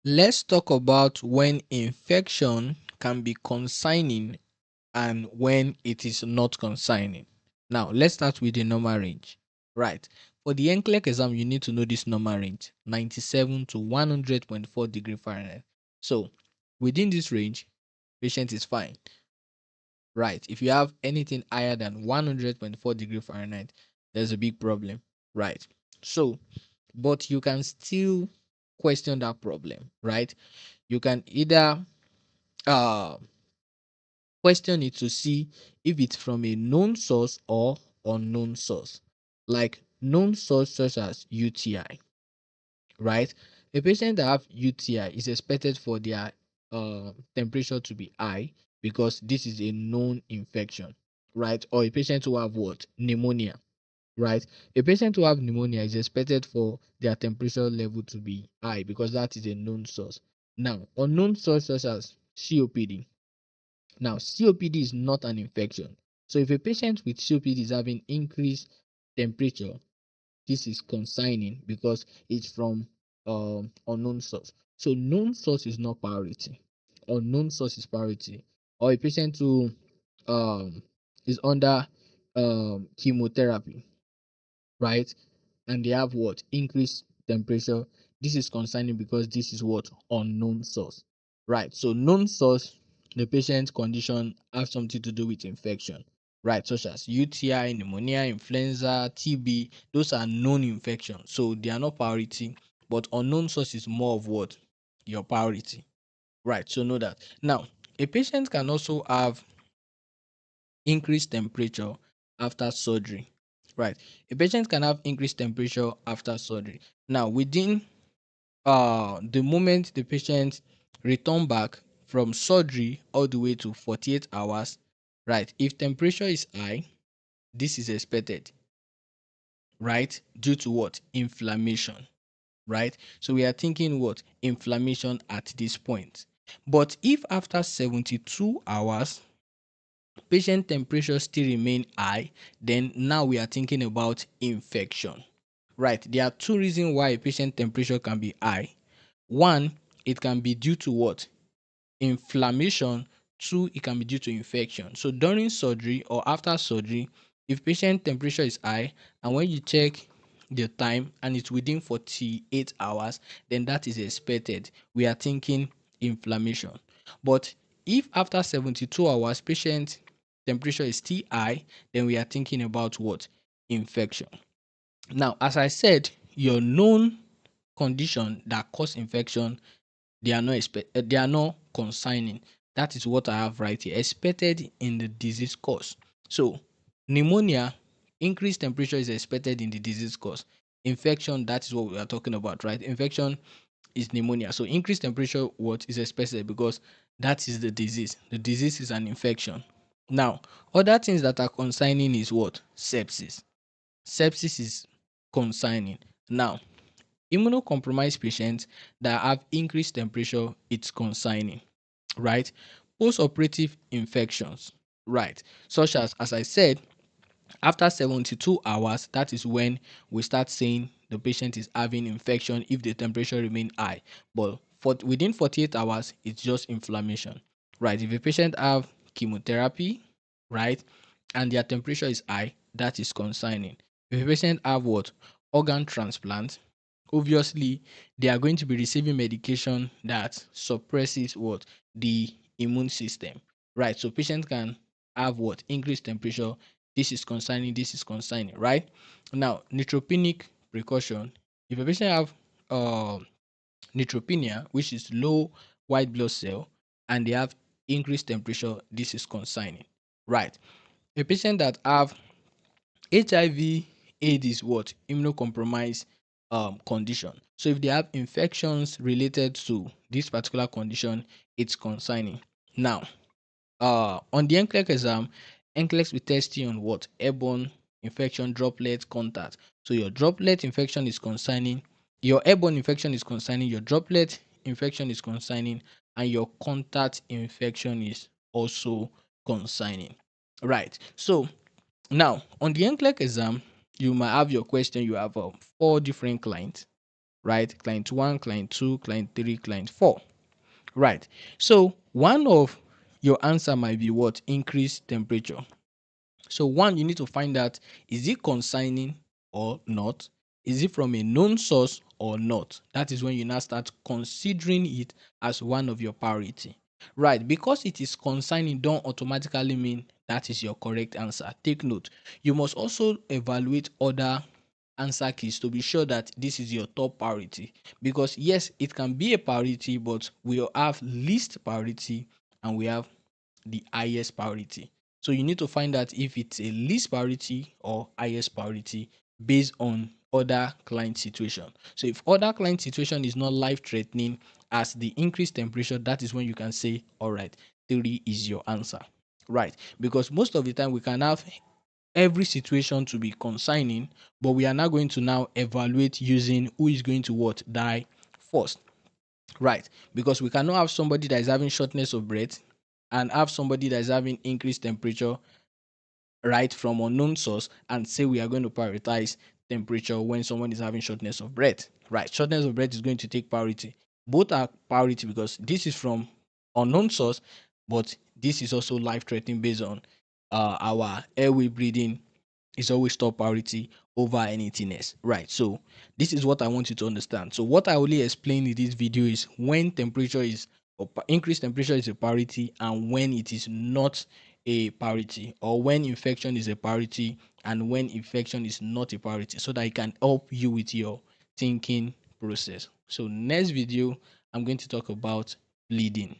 Let's talk about when infection can be consigning and when it is not consigning. Now, let's start with the normal range. Right. For the NCLEX exam, you need to know this normal range 97 to 100.4 degree Fahrenheit. So, within this range, patient is fine. Right. If you have anything higher than 100.4 degree Fahrenheit, there's a big problem. Right. So, but you can still question that problem. Right. You can either uh question it to see if it's from a known source or unknown source, like known source such as UTI, right? A patient that have UTI is expected for their temperature to be high because this is a known infection, right? Or a patient who have what? Pneumonia, right? A patient who have pneumonia is expected for their temperature level to be high because that is a known source. Now, unknown source such as COPD. Now, COPD is not an infection. So if a patient with COPD is having increased temperature, this is consigning because it's from unknown source. So known source is not priority. Unknown source is priority. Or a patient who is under chemotherapy, right? And they have what? Increased temperature. This is concerning because this is what? Unknown source. Right. So known source, the patient's condition have something to do with infection. Right, such as UTI, pneumonia, influenza, TB, those are known infections. So they are not priority, but unknown source is more of what? Your priority. Right. So know that. Now, a patient can also have increased temperature after surgery. Right. A patient can have increased temperature after surgery. Now, within the moment the patient return back from surgery all the way to 48 hours, right? If temperature is high, this is expected, right? Due to what? Inflammation, right? So we are thinking what? Inflammation at this point. But if after 72 hours patient temperature still remain high, then now we are thinking about infection. Right. There are two reasons why a patient temperature can be high. One, it can be due to what? Inflammation. Two, it can be due to infection. So during surgery or after surgery, if patient temperature is high and when you check the time and it's within 48 hours, then that is expected. We are thinking inflammation. But if after 72 hours patient temperature is still high, then we are thinking about what? Infection. Now, as I said, your known condition that cause infection, they are not consigning. That is what I have right here. Expected in the disease course. So pneumonia, increased temperature is expected in the disease course. Infection, that is what we are talking about, right? Infection is pneumonia. So increased temperature, what is expected because that is the disease. The disease is an infection. Now, other things that are consigning is what? Sepsis. Sepsis is consigning. Now, immunocompromised patients that have increased temperature, it's consigning, right? Post-operative infections, right? Such as I said, after 72 hours, that is when we start saying the patient is having infection if the temperature remain high. But within 48 hours, it's just inflammation, right? If a patient have chemotherapy, right, and their temperature is high, that is consigning. If a patient have what? Organ transplant, obviously they are going to be receiving medication that suppresses what? The immune system, right? So patient can have what? Increased temperature. This is concerning, this is concerning, right? Now, neutropenic precaution. If a patient have uh, neutropenia, which is low white blood cell, and they have increased temperature, this is concerning, right? A patient that have HIV AIDS is what? Immunocompromised condition. So if they have infections related to this particular condition, it's concerning. Now, on the NCLEX exam, NCLEX will test you on what? Airborne infection, droplet, contact. So your droplet infection is concerning, your airborne infection is concerning, your droplet infection is concerning, and your contact infection is also concerning. Right. So now on the NCLEX exam, you might have your question. You have four different clients, right? Client 1, client 2, client 3, client 4, right? So one of your answer might be what? Increased temperature. So one, you need to find out, is it consigning or not? Is it from a known source or not? That is when you now start considering it as one of your priority. Right, because it is consigning don't automatically mean that is your correct answer. Take note, you must also evaluate other answer keys to be sure that this is your top priority, because yes, it can be a priority, but we have least priority and we have the highest priority. So you need to find out if it's a least priority or highest priority based on other client situation. So if other client situation is not life threatening as the increased temperature, that is when you can say, all right, 3 is your answer, right? Because most of the time we can have every situation to be consigning, but we are now going to now evaluate using who is going to what die first, right? Because we cannot have somebody that is having shortness of breath and have somebody that is having increased temperature, right, from unknown source, and say we are going to prioritize temperature when someone is having shortness of breath, right? Shortness of breath is going to take priority. Both are priority because this is from unknown source, but this is also life threatening based on our airway breathing is always top priority over anything else, right? So this is what I want you to understand. So what I only explain in this video is when temperature is, or increased temperature is a priority, and when it is not a priority, or when infection is a priority and when infection is not a priority, so that it can help you with your thinking process. So next video, I'm going to talk about bleeding.